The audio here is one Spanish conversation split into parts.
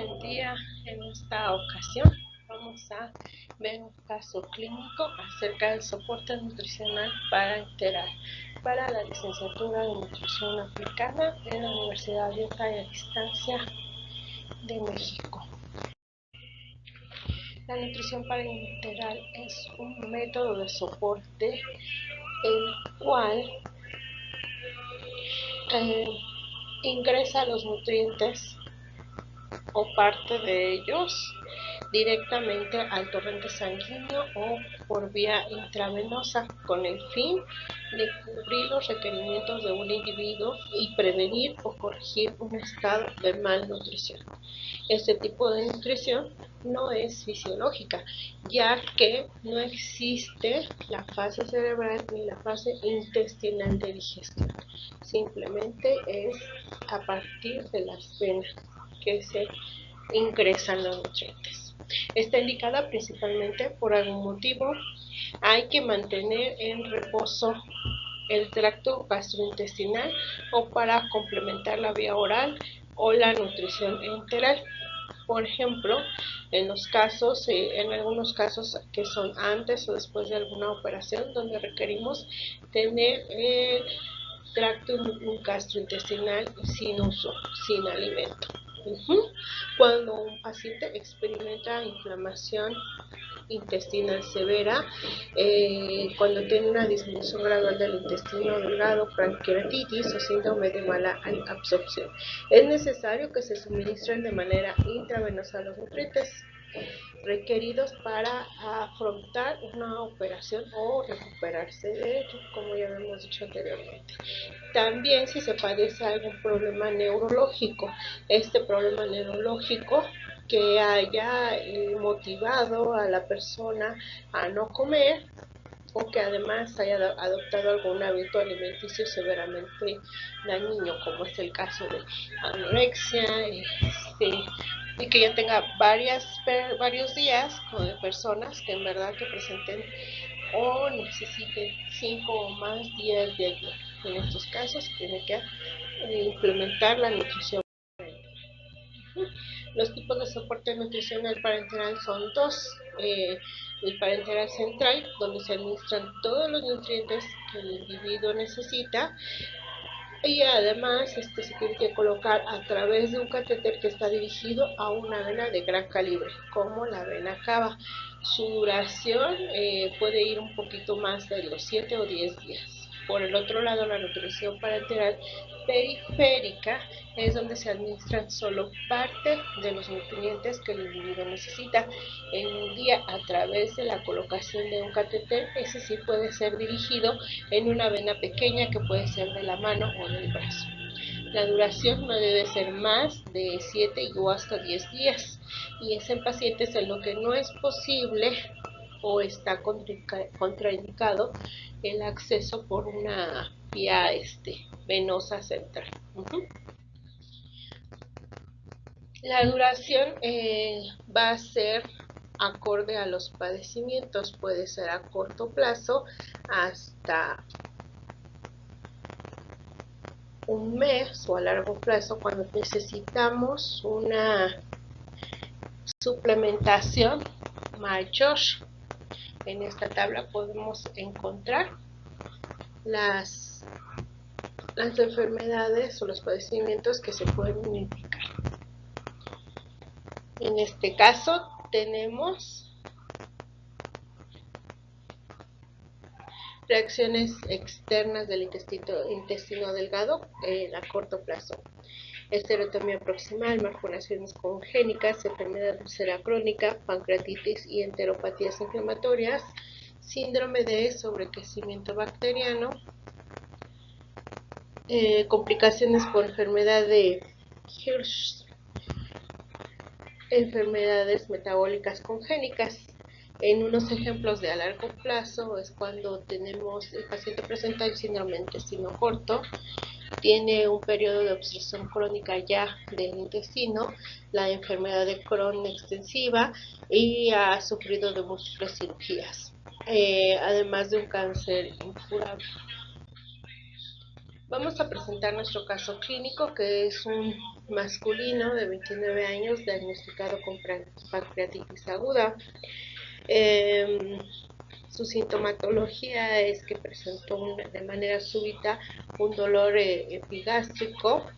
el día, en esta ocasión, vamos a ver un caso clínico acerca del soporte nutricional parenteral para la licenciatura de nutrición aplicada en la Universidad Abierta y a Distancia de México. La nutrición parenteral es un método de soporte el cual ingresa los nutrientes o parte de ellos directamente al torrente sanguíneo o por vía intravenosa con el fin de cubrir los requerimientos de un individuo y prevenir o corregir un estado de malnutrición. Este tipo de nutrición no es fisiológica, ya que no existe la fase cerebral ni la fase intestinal de digestión. Simplemente es a partir de las venas que se ingresan los nutrientes. Está indicada principalmente por algún motivo. Hay que mantener en reposo el tracto gastrointestinal o para complementar la vía oral o la nutrición enteral. Por ejemplo, en algunos casos que son antes o después de alguna operación donde requerimos tener el tracto gastrointestinal sin uso, sin alimento. Cuando un paciente experimenta inflamación intestinal severa, cuando tiene una disminución gradual del intestino delgado, pancreatitis o síndrome de mala absorción, es necesario que se suministren de manera intravenosa los nutrientes requeridos para afrontar una operación o recuperarse de ello, como ya hemos dicho anteriormente. También si se padece algún problema neurológico, este problema neurológico que haya motivado a la persona a no comer o que además haya adoptado algún hábito alimenticio severamente dañino, como es el caso de anorexia, y que ya tenga varios días con personas que en verdad que presenten o necesiten 5 o más días de ayuno. En estos casos tiene que implementar la nutrición parenteral. Los tipos de soporte nutricional parenteral son dos. El parenteral central, donde se administran todos los nutrientes que el individuo necesita, y además se tiene que colocar a través de un catéter que está dirigido a una vena de gran calibre, como la vena cava. Su duración puede ir un poquito más de los 7 o 10 días. Por el otro lado, la nutrición parenteral periférica es donde se administran solo parte de los nutrientes que el individuo necesita en un día a través de la colocación de un catéter. Ese sí puede ser dirigido en una vena pequeña que puede ser de la mano o del brazo. La duración no debe ser más de 7 o hasta 10 días y es en pacientes en lo que no es posible o está contraindicado el acceso por una vía venosa central. La duración va a ser acorde a los padecimientos, puede ser a corto plazo hasta un mes o a largo plazo cuando necesitamos una suplementación mayor. En esta tabla podemos encontrar las enfermedades o los padecimientos que se pueden identificar. En este caso tenemos reacciones externas del intestino delgado a corto plazo. Esterotomía proximal, malformaciones congénitas, enfermedad úlcera crónica, pancreatitis y enteropatías inflamatorias, síndrome de sobrecrecimiento bacteriano, complicaciones por enfermedad de Hirsch, enfermedades metabólicas congénitas. En unos ejemplos de a largo plazo es cuando el paciente presenta el síndrome de intestino corto, tiene un periodo de obstrucción crónica ya del intestino, la enfermedad de Crohn extensiva y ha sufrido de múltiples cirugías, además de un cáncer incurable. Vamos a presentar nuestro caso clínico, que es un masculino de 29 años diagnosticado con pancreatitis aguda. Su sintomatología es que presentó de manera súbita un dolor epigástrico,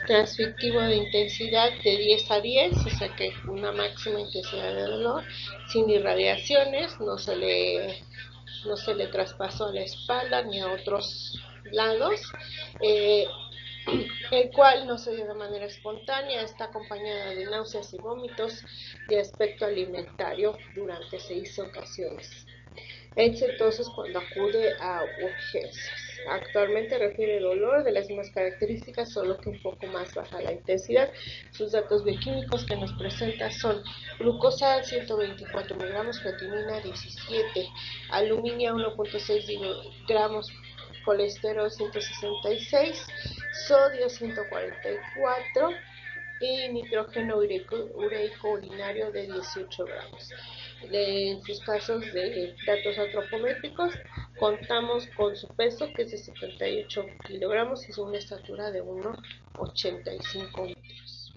transfictivo de intensidad de 10 a 10, o sea que una máxima intensidad de dolor, sin irradiaciones, no se le traspasó a la espalda ni a otros lados, el cual no se dio de manera espontánea, está acompañada de náuseas y vómitos de aspecto alimentario durante 6 ocasiones. Es entonces cuando acude a urgencias. Actualmente refiere dolor de las mismas características, solo que un poco más baja la intensidad. Sus datos bioquímicos que nos presenta son glucosa 124 miligramos, creatinina 17, aluminio 1.6 gramos, colesterol 166, sodio 144 y nitrógeno ureico urinario de 18 gramos. En sus casos de datos antropométricos, contamos con su peso, que es de 78 kilogramos, y es una estatura de 1,85 metros.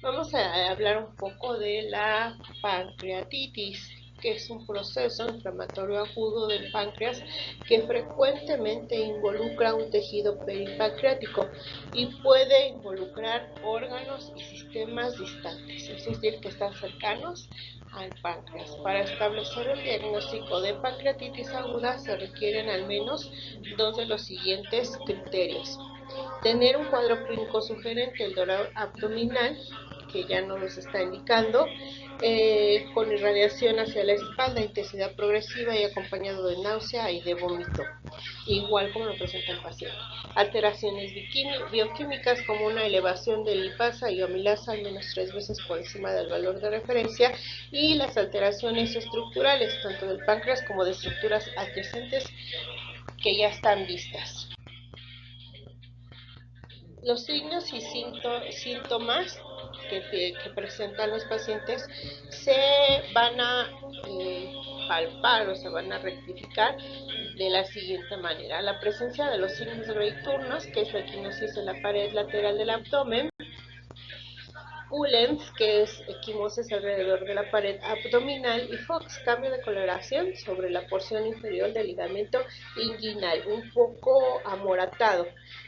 Vamos a hablar un poco de la pancreatitis, que es un proceso inflamatorio agudo del páncreas que frecuentemente involucra un tejido peripancreático y puede involucrar órganos y sistemas distantes, es decir, que están cercanos al páncreas. Para establecer el diagnóstico de pancreatitis aguda se requieren al menos 2 de los siguientes criterios: tener un cuadro clínico sugerente, el dolor abdominal, que ya nos está indicando, con irradiación hacia la espalda, intensidad progresiva y acompañado de náusea y de vómito, igual como lo presenta el paciente. Alteraciones bioquímicas como una elevación de lipasa y amilasa al menos 3 veces por encima del valor de referencia, y las alteraciones estructurales, tanto del páncreas como de estructuras adyacentes que ya están vistas. Los signos y síntomas que presentan los pacientes se van a palpar o se van a rectificar de la siguiente manera: la presencia de los signos bradicurnos, que es la equimosis en la pared lateral del abdomen; Ullens, que es equimosis alrededor de la pared abdominal; y Fox, cambio de coloración sobre la porción inferior del ligamento inguinal, un poco amoratado.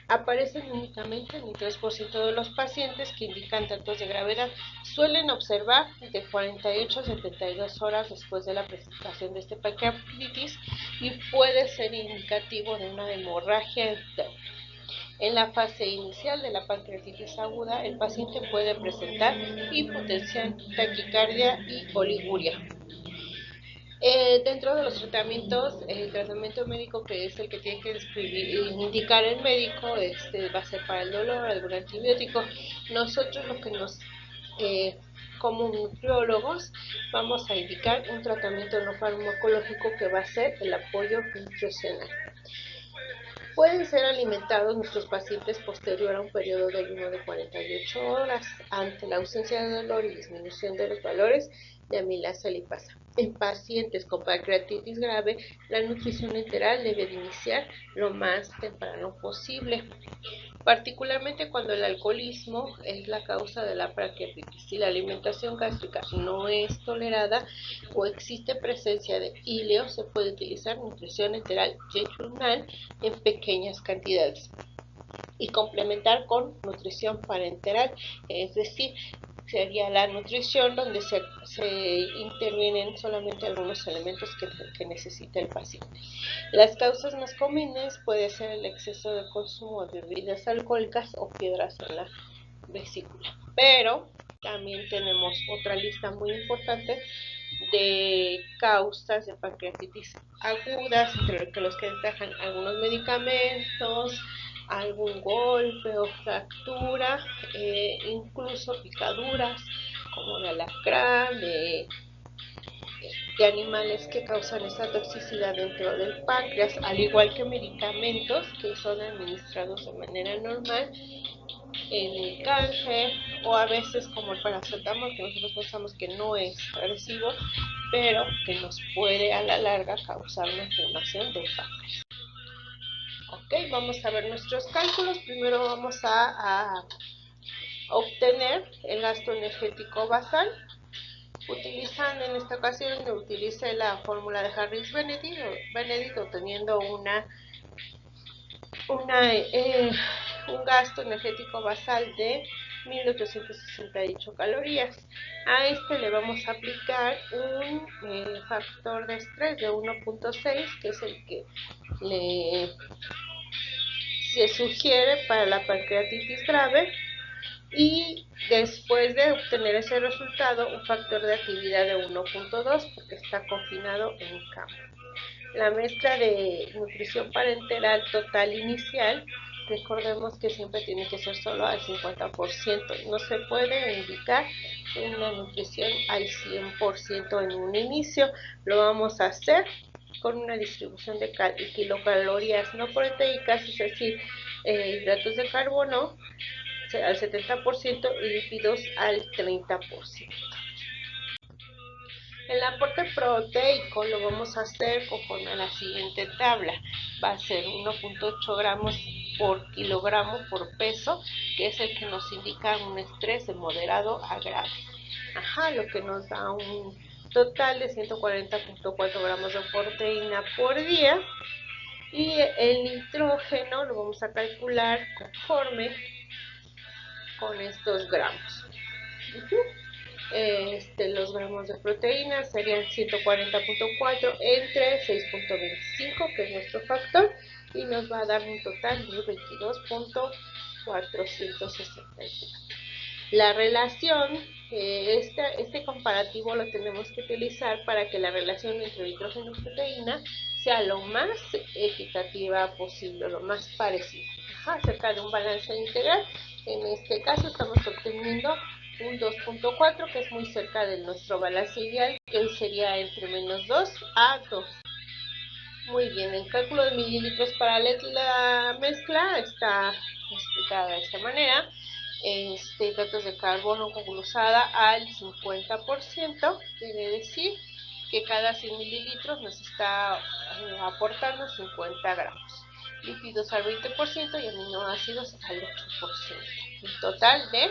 Aparecen únicamente en el 3% de los pacientes, que indican datos de gravedad. Suelen observar de 48 a 72 horas después de la presentación de este pancreatitis y puede ser indicativo de una hemorragia interna. En la fase inicial de la pancreatitis aguda, el paciente puede presentar hipotensión, taquicardia y oliguria. Dentro de los tratamientos, el tratamiento médico, que es el que tiene que indicar el médico, va a ser para el dolor, algún antibiótico. Nosotros lo que como nutriólogos vamos a indicar un tratamiento no farmacológico, que va a ser el apoyo nutricional. Pueden ser alimentados nuestros pacientes posterior a un periodo de ayuno de 48 horas ante la ausencia de dolor y disminución de los valores de amilasa y lipasa. En pacientes con pancreatitis grave, la nutrición enteral debe de iniciar lo más temprano posible, particularmente cuando el alcoholismo es la causa de la pancreatitis. Si la alimentación gástrica no es tolerada o existe presencia de íleo, se puede utilizar nutrición enteral jejunal en pequeñas cantidades y complementar con nutrición parenteral, es decir, sería la nutrición donde se intervienen solamente algunos elementos que necesita el paciente. Las causas más comunes puede ser el exceso de consumo de bebidas alcohólicas o piedras en la vesícula, pero también tenemos otra lista muy importante de causas de pancreatitis agudas, entre los que destacan algunos medicamentos, algún golpe o fractura, incluso picaduras como de alacrán, de animales que causan esa toxicidad dentro del páncreas, al igual que medicamentos que son administrados de manera normal en el canje, o a veces como el paracetamol, que nosotros pensamos que no es agresivo, pero que nos puede a la larga causar una inflamación del páncreas. Ok, vamos a ver nuestros cálculos. Primero vamos a obtener el gasto energético basal. Utilizando en esta ocasión, utilicé la fórmula de Harris-Benedict, obteniendo un gasto energético basal de 1868 calorías. A este le vamos a aplicar un factor de estrés de 1.6, que es el que se sugiere para la pancreatitis grave. Y después de obtener ese resultado, un factor de actividad de 1.2, porque está confinado en cama. La mezcla de nutrición parenteral total inicial, recordemos que siempre tiene que ser solo al 50%. No se puede indicar una nutrición al 100% en un inicio. Lo vamos a hacer con una distribución de kilocalorías no proteicas, es decir, hidratos de carbono al 70% y lípidos al 30%. El aporte proteico lo vamos a hacer conforme a la siguiente tabla. Va a ser 1.8 gramos por kilogramo por peso, que es el que nos indica un estrés de moderado a grave. Lo que nos da un total de 140.4 gramos de proteína por día. Y el nitrógeno lo vamos a calcular conforme con estos gramos. Los gramos de proteína serían 140.4 entre 6.25, que es nuestro factor, y nos va a dar un total de 22.464. La relación, este comparativo lo tenemos que utilizar para que la relación entre nitrógeno y proteína sea lo más equitativa posible, lo más parecida, cerca de un balance integral. En este caso estamos obteniendo un 2.4, que es muy cerca de nuestro balance ideal, que sería entre -2 a 2. Muy bien, el cálculo de mililitros para la mezcla está explicada de esta manera. Hidratos de carbono con glucosada al 50%, quiere decir que cada 100 mililitros nos está aportando 50 gramos. Lípidos al 20% y aminoácidos al 8%. Un total de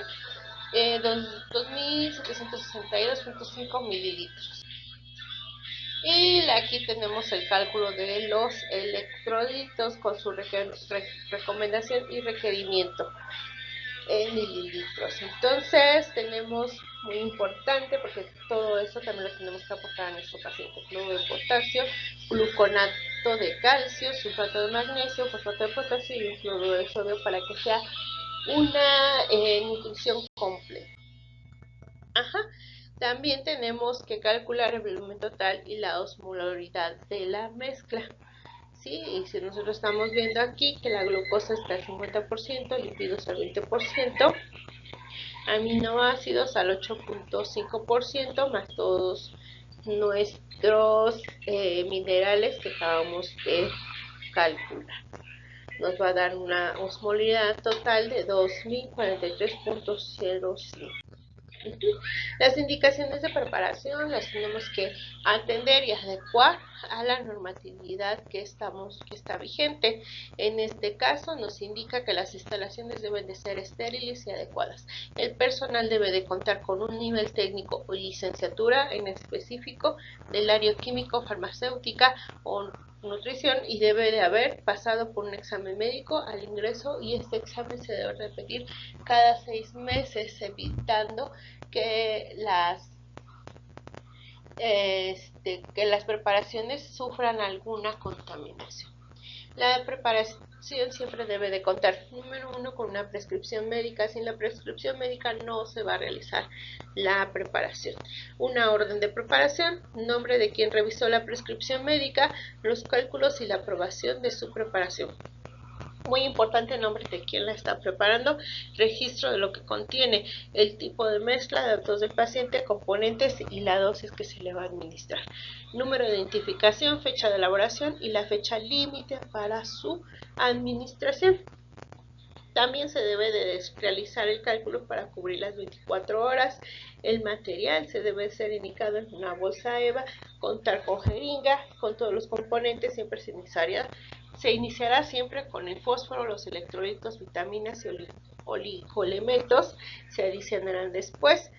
2.762.5 mililitros. Y aquí tenemos el cálculo de los electrolitos con su recomendación y requerimiento en mililitros. Entonces tenemos, muy importante, porque todo eso también lo tenemos que aportar a nuestro paciente: cloruro de potasio, gluconato de calcio, sulfato de magnesio, fosfato de potasio y un cloruro de sodio, para que sea una nutrición completa. También tenemos que calcular el volumen total y la osmolaridad de la mezcla. ¿Sí? Y si nosotros estamos viendo aquí que la glucosa está al 50%, lípidos al 20%, aminoácidos al 8.5%, más todos nuestros minerales que acabamos de calcular. Nos va a dar una osmolaridad total de 2043.05. Las indicaciones de preparación las tenemos que atender y adecuar a la normatividad que está vigente. En este caso nos indica que las instalaciones deben de ser estériles y adecuadas. El personal debe de contar con un nivel técnico o licenciatura en específico del área químico-farmacéutica o nutrición, y debe de haber pasado por un examen médico al ingreso, y este examen se debe repetir cada 6 meses, evitando que las preparaciones sufran alguna contaminación. La preparación siempre debe de contar, número 1, con una prescripción médica. Sin la prescripción médica no se va a realizar la preparación. Una orden de preparación, nombre de quien revisó la prescripción médica, los cálculos y la aprobación de su preparación. Muy importante el nombre de quien la está preparando, registro de lo que contiene, el tipo de mezcla, datos del paciente, componentes y la dosis que se le va a administrar, número de identificación, fecha de elaboración y la fecha límite para su administración. También se debe de realizar el cálculo para cubrir las 24 horas. El material se debe ser indicado en una bolsa EVA, contar con jeringa, con todos los componentes. Siempre se iniciará siempre con el fósforo, los electrolitos, vitaminas y oligoelementos. Se adicionarán después,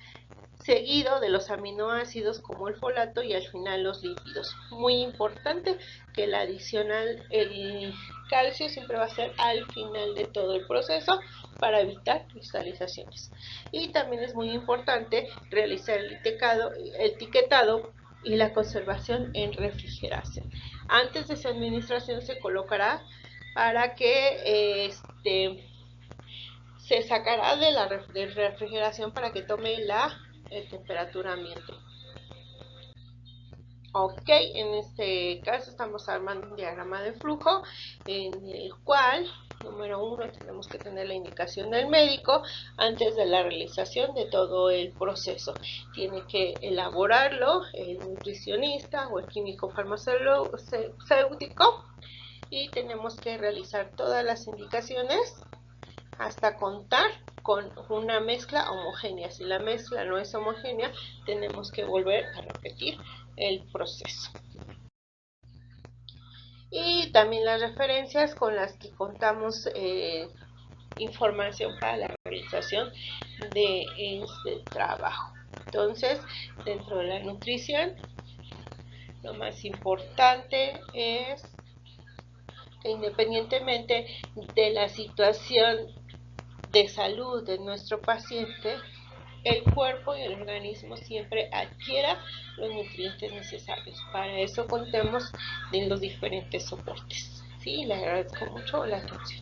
seguido de los aminoácidos como el folato y al final los lípidos. Muy importante que el adicional, el calcio siempre va a ser al final de todo el proceso para evitar cristalizaciones. Y también es muy importante realizar el etiquetado y la conservación en refrigeración. Antes de su administración se colocará para que se sacará de la refrigeración para que tome la temperatura ambiente. Ok, en este caso estamos armando un diagrama de flujo en el cual, número 1, tenemos que tener la indicación del médico antes de la realización de todo el proceso. Tiene que elaborarlo el nutricionista o el químico farmacéutico y tenemos que realizar todas las indicaciones hasta contar con una mezcla homogénea. Si la mezcla no es homogénea, tenemos que volver a repetir el proceso. Y también las referencias con las que contamos información para la realización de este trabajo. Entonces, dentro de la nutrición, lo más importante es que independientemente de la situación de salud de nuestro paciente, el cuerpo y el organismo siempre adquiera los nutrientes necesarios. Para eso contemos de los diferentes soportes. Sí, le agradezco mucho la atención.